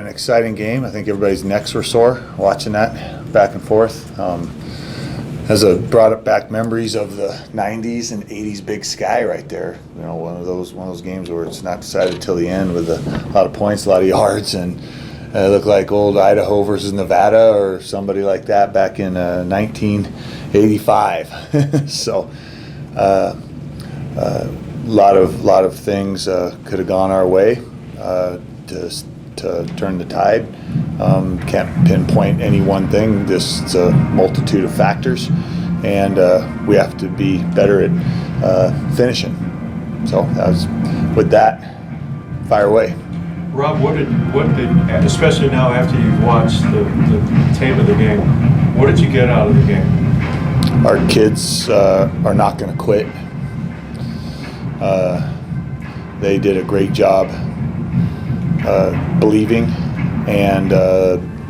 An exciting game. I think everybody's necks were sore watching that back and forth. As a brought up back memories of the 90s and 80s Big Sky right there. You know, one of those games where it's not decided till the end with a lot of points, a lot of yards, and it looked like old Idaho versus Nevada or somebody like that back in 1985. So lot of things could have gone our way to turn the tide. Can't pinpoint any one thing. It's a multitude of factors, and we have to be better at finishing. So with that, fire away. Rob, what did, especially now after you've watched the tape of the game, what did you get out of the game? Our kids are not going to quit. They did a great job believing, and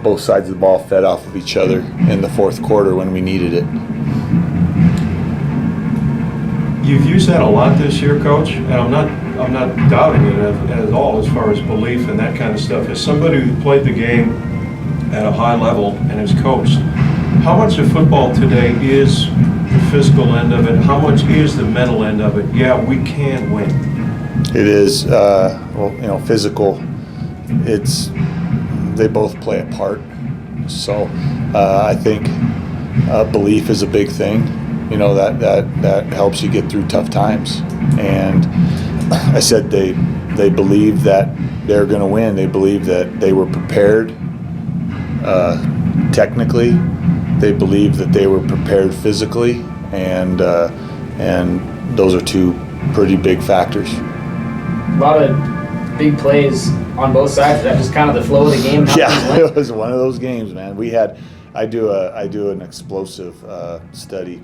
both sides of the ball fed off of each other in the fourth quarter when we needed it. You've used that a lot this year, Coach, and I'm not doubting it at all as far as belief and that kind of stuff. As somebody who played the game at a high level and has coached, how much of football today is the physical end of it? How much is the mental end of it? Yeah, we can win. It is, physical. They both play a part. So I think belief is a big thing. You know, that helps you get through tough times. And I said they believe that they're going to win. They believe that they were prepared technically. They believe that they were prepared physically, and those are two pretty big factors. A lot of big plays on both sides. That just kind of the flow of the game. Yeah, it was one of those games, man. I do an explosive study.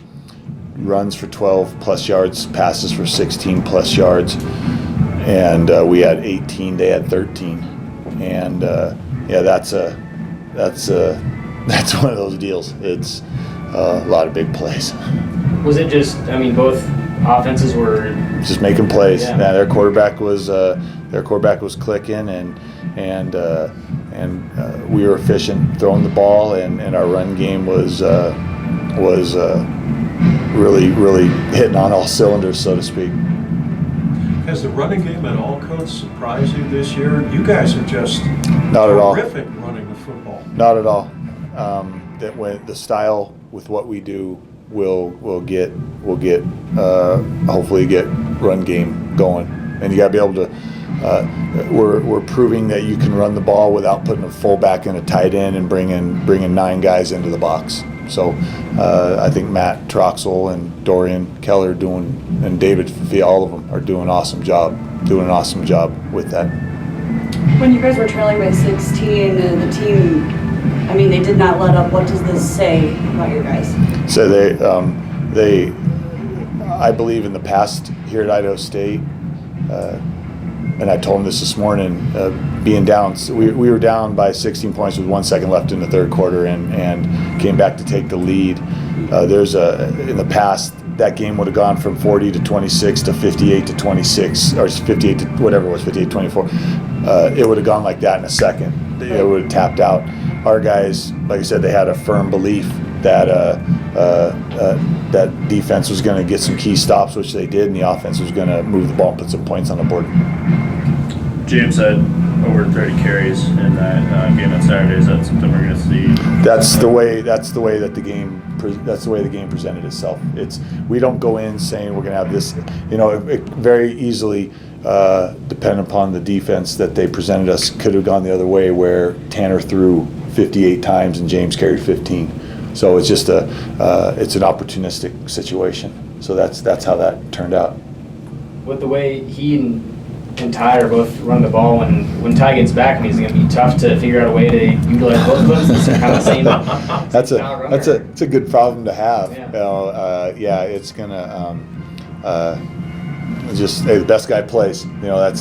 Runs for 12 plus yards, passes for 16 plus yards, and we had 18. They had 13, and that's one of those deals. It's a lot of big plays. Was it just? I mean, both offenses were just making plays. Yeah. Yeah, their quarterback was clicking, and we were efficient throwing the ball, and our run game was really hitting on all cylinders, so to speak. Has the running game at all, Coach, surprised you this year? You guys are just Not at all. terrific running the football. Not at all. That when the style with what we do will hopefully get run game going, and you got to be able to. We're proving that you can run the ball without putting a fullback and a tight end and bringing 9 guys into the box. So I think Matt Troxel and Dorian Keller and David Fafia, all of them are doing an awesome job with that. When you guys were trailing by 16 and the team, I mean, they did not let up. What does this say about your guys? So I believe in the past here at Idaho State, and I told them this morning, being down, we were down by 16 points with 1 second left in the third quarter, and came back to take the lead. In the past, that game would have gone from 40 to 26 to 58 to 26, or 58 to whatever it was, 58 to 24. It would have gone like that in a second. It would have tapped out. Our guys, like I said, they had a firm belief that that defense was going to get some key stops, which they did, and the offense was going to move the ball and put some points on the board. James had over 30 carries in that game on Saturday. Is that something we're going to see? That's the way that the game presented itself. We don't go in saying we're going to have this. You know, it very easily, depending upon the defense that they presented us, could have gone the other way, where Tanner threw 58 times and James carried 15. So it's just it's an opportunistic situation. So that's how that turned out. with the way he and Ty are both run the ball, and when Ty gets back, I mean, it's going to be tough to figure out a way to utilize both of them. It's kind of the same. It's a good problem to have. Yeah. You know, it's gonna just the best guy plays. You know,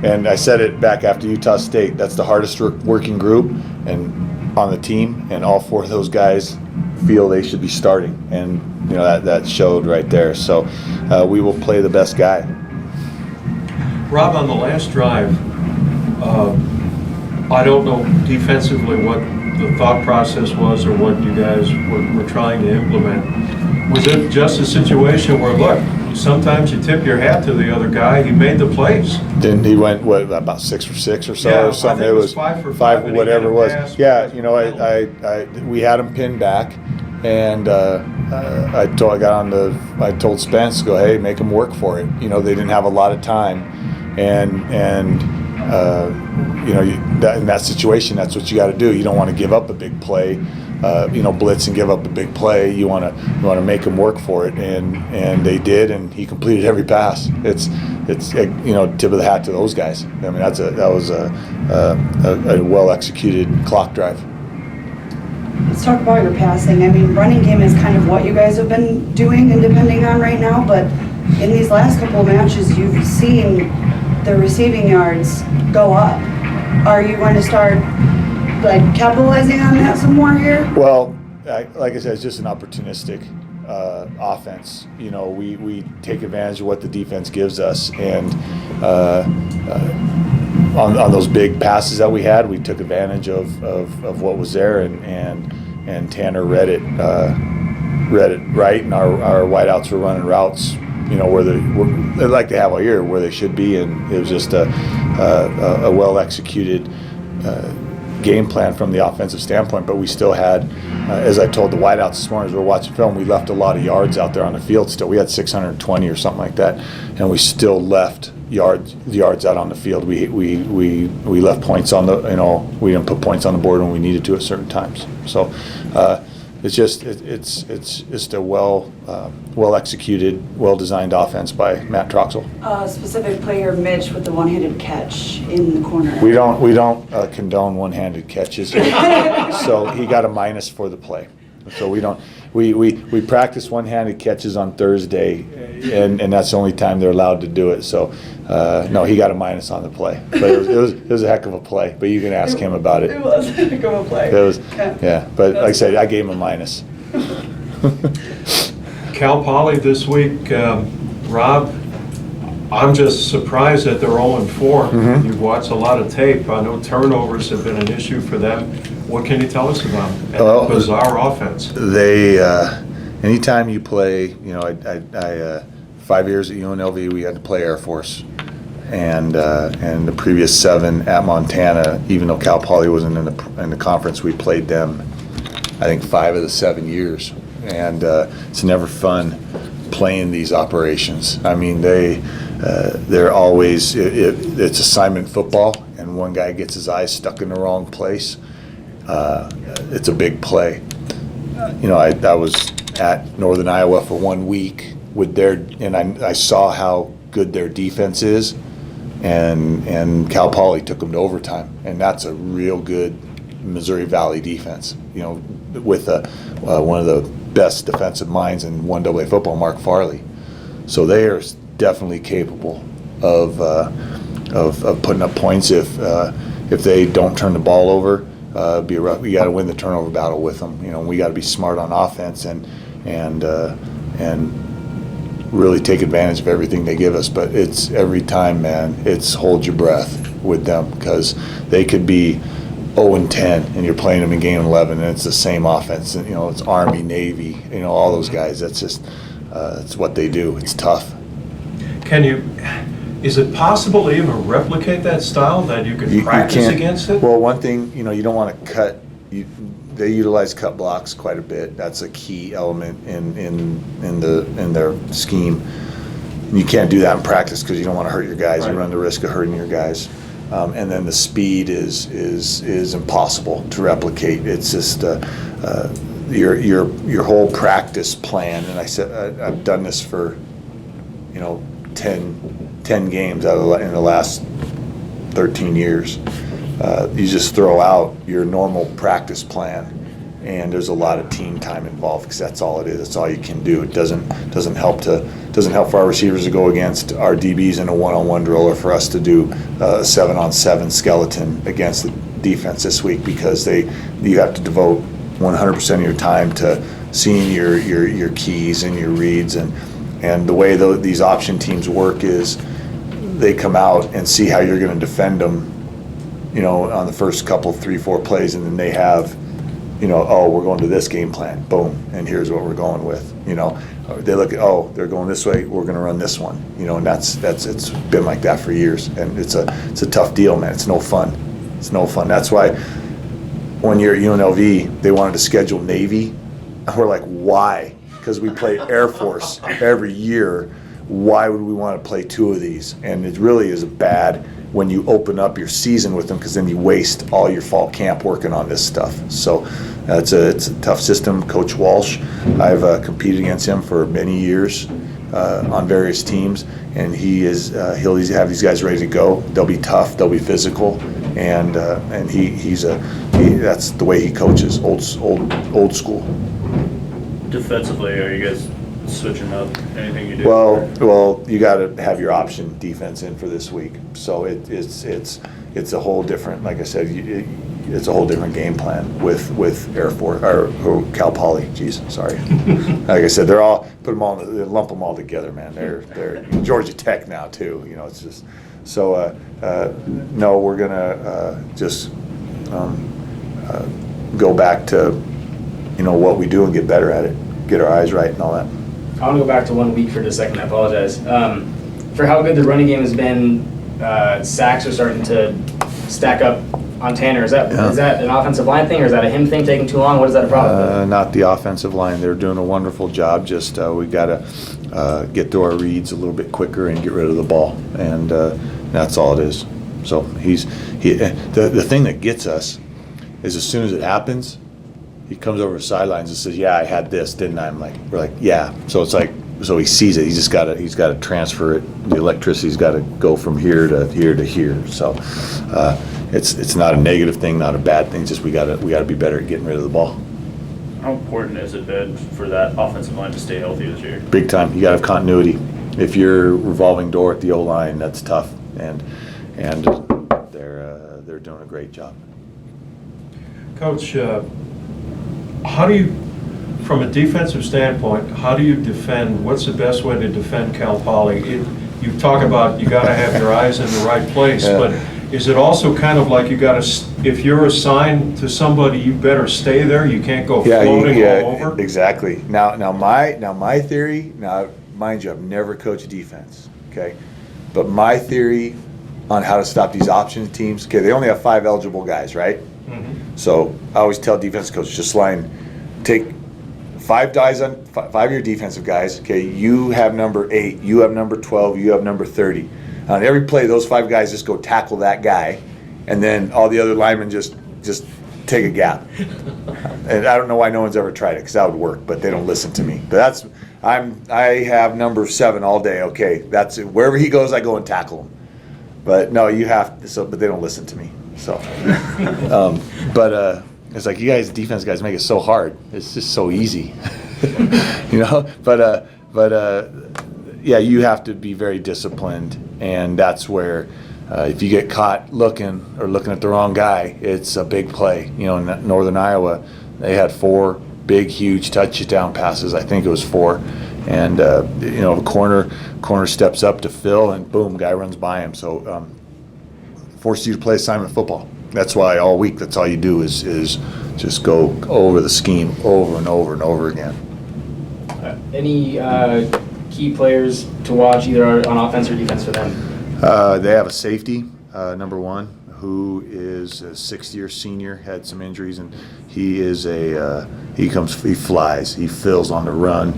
and I said it back after Utah State. That's the hardest working group and on the team, and all four of those guys feel they should be starting, and you know that showed right there. So we will play the best guy. Rob, on the last drive, I don't know defensively what the thought process was or what you guys were trying to implement. Was it just a situation where, look, sometimes you tip your hat to the other guy, he made the plays? Then he went, what, about 6 for 6 or so, Yeah, or something? I think it was 5 for 5, and he whatever had it a was. pass. Yeah, you know, we had him pinned back, and I told Spence, go, hey, make them work for it. You know, they didn't have a lot of time, and you know, in that situation, that's what you got to do. You don't want to give up a big play, you know, blitz and give up a big play. You want to make them work for it, and they did, and he completed every pass. It's you know, tip of the hat to those guys. I mean, that was a well executed clock drive. Let's talk about your passing. I mean, running game is kind of what you guys have been doing and depending on right now, but in these last couple of matches, you've seen the receiving yards go up. Are you going to start like capitalizing on that some more here? Well, like I said, it's just an opportunistic offense. You know, we take advantage of what the defense gives us, and on those big passes that we had, we took advantage of what was there, and Tanner read it right, and our wideouts were running routes, you know, where they like they have all year, where they should be, and it was just a well executed game plan from the offensive standpoint. But we still had, as I told the wideouts this morning as we were watching film, we left a lot of yards out there on the field still. We had 620 or something like that, and we still left yards out on the field. We left points on the, you know, we didn't put points on the board when we needed to at certain times. So it's just a well executed, well designed offense by Matt Troxel. Specific player Mitch with the one-handed catch in the corner. We don't condone one-handed catches, so he got a minus for the play. So we don't. We practice one-handed catches on Thursday, and that's the only time they're allowed to do it. So no, he got a minus on the play, but it was a heck of a play. But you can ask him about it. It was a heck of a play. It was, yeah. But like I said, I gave him a minus. Cal Poly this week, Rob, I'm just surprised that they're 0-4. Mm-hmm. You've watched a lot of tape. I know turnovers have been an issue for them. What can you tell us about them? And Well, bizarre offense. They, anytime you play, you know, I 5 years at UNLV, we had to play Air Force, and the previous 7 at Montana, even though Cal Poly wasn't in the conference, we played them, I think 5 of the 7 years, and it's never fun playing these operations. I mean, they're always, it's assignment football, and one guy gets his eyes stuck in the wrong place. It's a big play. You know, I was at Northern Iowa for 1 week with and I saw how good their defense is, and Cal Poly took them to overtime, and that's a real good Missouri Valley defense. You know, with one of the best defensive minds in 1AA football, Mark Farley. So they are definitely capable of putting up points if they don't turn the ball over. We got to win the turnover battle with them. You know, we got to be smart on offense and really take advantage of everything they give us. But it's every time, man, it's hold your breath with them, because they could be 0-10 and you're playing them in game 11 and it's the same offense. And, you know, it's Army, Navy, you know, all those guys. That's just it's what they do. It's tough. Is it possible to even replicate that style, that you can practice against it? Well, one thing, you know, you don't want to cut. They utilize cut blocks quite a bit. That's a key element in their scheme. You can't do that in practice because you don't want to hurt your guys. Right. You run the risk of hurting your guys. And then the speed is impossible to replicate. It's just your whole practice plan. And I said I've done this for, you know, 10 games in the last 13 years. You just throw out your normal practice plan, and there's a lot of team time involved, because that's all it is. That's all you can do. It doesn't help for our receivers to go against our DBs in a one-on-one drill, or for us to do a 7-on-7 skeleton against the defense this week, because you have to devote 100% of your time to seeing your keys and your reads, and the way these option teams work is they come out and see how you're going to defend them you know, on the first couple, 3-4 plays, and then they have, you know, oh, we're going to this game plan, boom, and here's what we're going with, you know. They look at, oh, they're going this way, we're going to run this one, you know, and that's it's been like that for years, and it's a tough deal, man. It's no fun. It's no fun. That's why when you're at UNLV, they wanted to schedule Navy, and we're like, why? Because we play Air Force every year. Why would we want to play 2 of these? And it really is bad when you open up your season with them, because then you waste all your fall camp working on this stuff. So it's a tough system. Coach Walsh, I've competed against him for many years on various teams, and he'll have these guys ready to go. They'll be tough, they'll be physical, and that's the way he coaches, old school. Defensively, are you guys switching up anything you do? Well, you got to have your option defense in for this week. So it's a whole different, like I said, it's a whole different game plan with Air Force or Cal Poly. Jeez, sorry. Like I said, they lump them all together, man. They're Georgia Tech now too. You know, it's just so. No, we're gonna just go back to, you know, what we do and get better at it, get our eyes right and all that. I want to go back to 1 week for just a second. I apologize. For how good the running game has been, sacks are starting to stack up on Tanner. Is that an offensive line thing, or is that a him thing taking too long? What is that a problem with? Not the offensive line. They're doing a wonderful job. Just we got to get through our reads a little bit quicker and get rid of the ball, and that's all it is. So the thing that gets us is as soon as it happens, he comes over the sidelines and says, "Yeah, I had this, didn't I?" We're like, "Yeah." So it's like, so he sees it. He's got to transfer it. The electricity's got to go from here to here to here. So it's not a negative thing, not a bad thing. Just we got to be better at getting rid of the ball. How important has it been for that offensive line to stay healthy this year? Big time. You got to have continuity. If you're revolving door at the O-line, that's tough, and they're doing a great job. Coach, how do you, from a defensive standpoint, how do you defend? What's the best way to defend Cal Poly? You talk about you got to have your eyes in the right place, yeah. But is it also kind of like you got to, if you're assigned to somebody, you better stay there. You can't go floating all over. Exactly. Now my theory. Now, mind you, I've never coached defense. Okay, but my theory on how to stop these option teams. Okay, they only have 5 eligible guys, right? Mm-hmm. So I always tell defense coaches, just take 5 guys on 5 of your defensive guys. Okay, you have number 8, you have number 12, you have number 30. On every play, those 5 guys just go tackle that guy, and then all the other linemen just take a gap. And I don't know why no one's ever tried it, because that would work, but they don't listen to me. But I have number 7 all day. Okay, that's it. Wherever he goes, I go and tackle him. But no, you have to. So, but they don't listen to me. So, but it's like, you guys, defense guys, make it so hard. It's just so easy, you know. But yeah, you have to be very disciplined, and that's where if you get caught looking at the wrong guy, it's a big play. You know, in Northern Iowa, they had 4 big, huge touchdown passes. I think it was 4, and you know, the corner steps up to fill, and boom, guy runs by him. So forces you to play assignment football. That's why all week, that's all you do is just go over the scheme over and over and over again. Any key players to watch either on offense or defense for them? They have a safety, number 1, who is a 6th-year senior, had some injuries, and he flies, he fills on the run,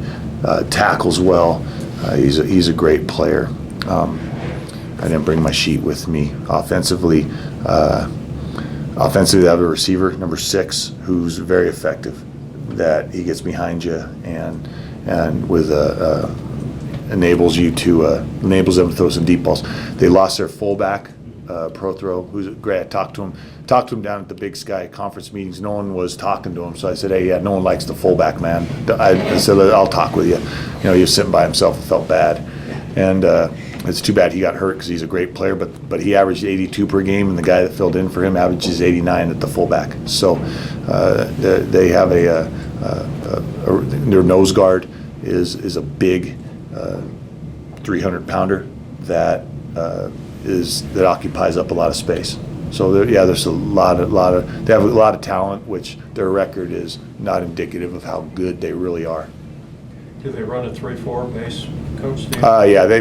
tackles well. He's a great player. I didn't bring my sheet with me. Offensively, they have a receiver, number 6, who's very effective. That he gets behind you and with enables them to throw some deep balls. They lost their fullback, pro throw, who's great. I talked to him down at the Big Sky conference meetings. No one was talking to him, so I said, "Hey, yeah, no one likes the fullback, man." I said, "I'll talk with you." You know, he was sitting by himself and felt bad, and it's too bad he got hurt, because he's a great player. But he averaged 82 per game, and the guy that filled in for him averages 89 at the fullback. So they have their nose guard is a big 300-pounder that occupies up a lot of space. So there's they have a lot of talent, which their record is not indicative of how good they really are. Do they run a 3-4 base, Coach Steve?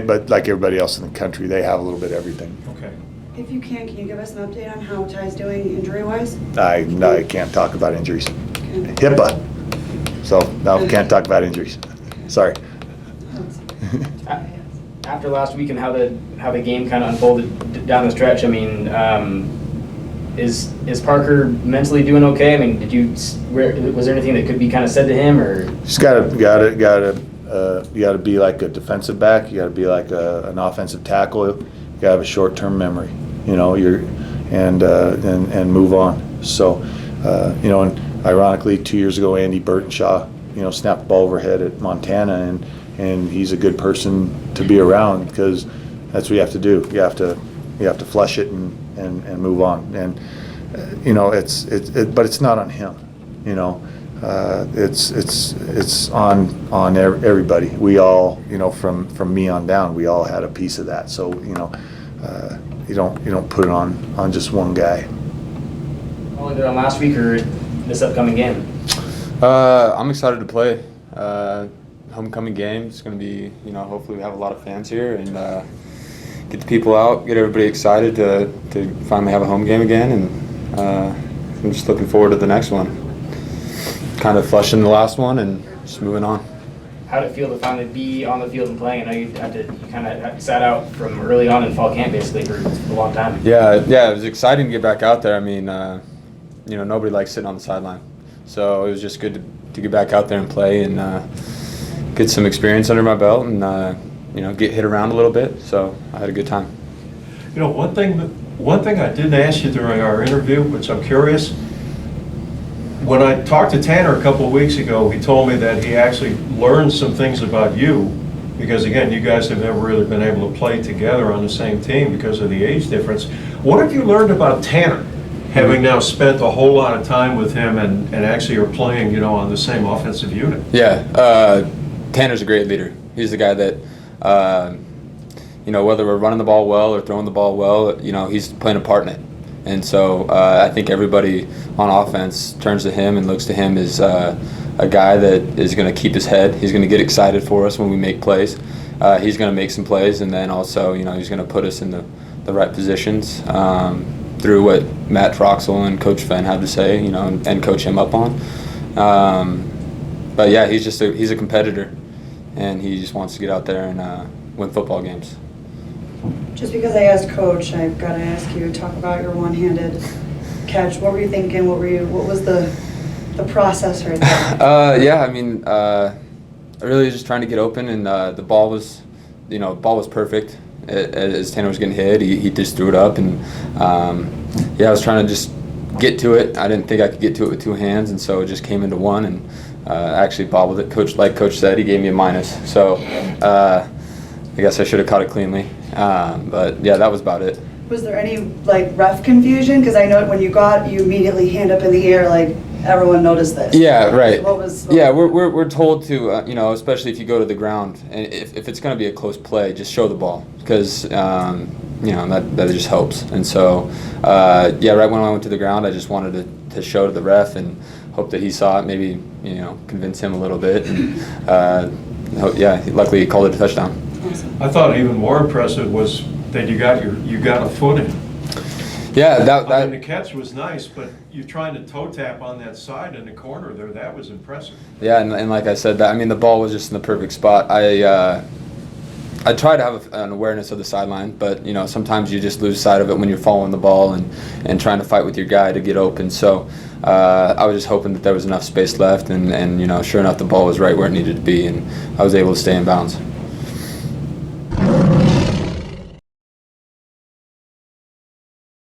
But like everybody else in the country, they have a little bit of everything. Okay. If you can you give us an update on how Ty's doing injury-wise? I can't talk about injuries. Okay. HIPAA. So no, can't talk about injuries. Sorry. After last week and how the game kind of unfolded down the stretch, I mean, is Parker mentally doing okay? I mean, was there anything that could be kind of said to him, or? Just gotta be like a defensive back. You gotta be like an offensive tackle. You gotta have a short-term memory. You know, and move on. So, and ironically, 2 years ago, Andy Burtonshaw, snapped the ball overhead at Montana, and he's a good person to be around because that's what you have to do. You have to flush it and move on. And but it's not on him. It's on everybody. We all, from me on down, we all had a piece of that. So you don't put it on just one guy. Either on last week or this upcoming game. I'm excited to play. Homecoming game. It's going to be, hopefully we have a lot of fans here and get the people out, get everybody excited to finally have a home game again. And I'm just looking forward to the next one. Kind of flushing the last one and just moving on. How did it feel to finally be on the field and playing? I know you kind of sat out from early on in fall camp basically for a long time. Yeah, it was exciting to get back out there. I mean, nobody likes sitting on the sideline. So it was just good to get back out there and play and get some experience under my belt and, get hit around a little bit. So I had a good time. One thing I didn't ask you during our interview, which I'm curious, when I talked to Tanner a couple of weeks ago, he told me that he actually learned some things about you because, again, you guys have never really been able to play together on the same team because of the age difference. What have you learned about Tanner, having now spent a whole lot of time with him and actually are playing, on the same offensive unit? Yeah, Tanner's a great leader. He's the guy that, whether we're running the ball well or throwing the ball well, he's playing a part in it. And so I think everybody on offense turns to him and looks to him as a guy that is going to keep his head. He's going to get excited for us when we make plays. He's going to make some plays, and then also, he's going to put us in the right positions through what Matt Troxel and Coach Fenn have to say, and coach him up on. But yeah, he's a competitor, and he just wants to get out there and win football games. Just because I asked Coach, I've got to ask you, talk about your one-handed catch. What were you thinking? What was the process right there? Really just trying to get open, and the ball was perfect. As Tanner was getting hit, he just threw it up, and I was trying to just get to it. I didn't think I could get to it with two hands, and so it just came into one, and actually bobbled it. Like Coach said, he gave me a minus. So I guess I should have caught it cleanly. But yeah, that was about it. Was there any ref confusion? Because I know when you immediately hand up in the air, everyone noticed this. Yeah, right. So we're told to, especially if you go to the ground, and if it's going to be a close play, just show the ball because that just helps. And so right when I went to the ground, I just wanted to show to the ref and hope that he saw it, maybe convince him a little bit. And luckily he called it a touchdown. I thought even more impressive was that you got a foot in. Yeah, The catch was nice, but you trying to toe tap on that side in the corner there, that was impressive. Yeah, and like I said, the ball was just in the perfect spot. I try to have an awareness of the sideline, but sometimes you just lose sight of it when you're following the ball and trying to fight with your guy to get open. So I was just hoping that there was enough space left, and sure enough, the ball was right where it needed to be, and I was able to stay in bounds.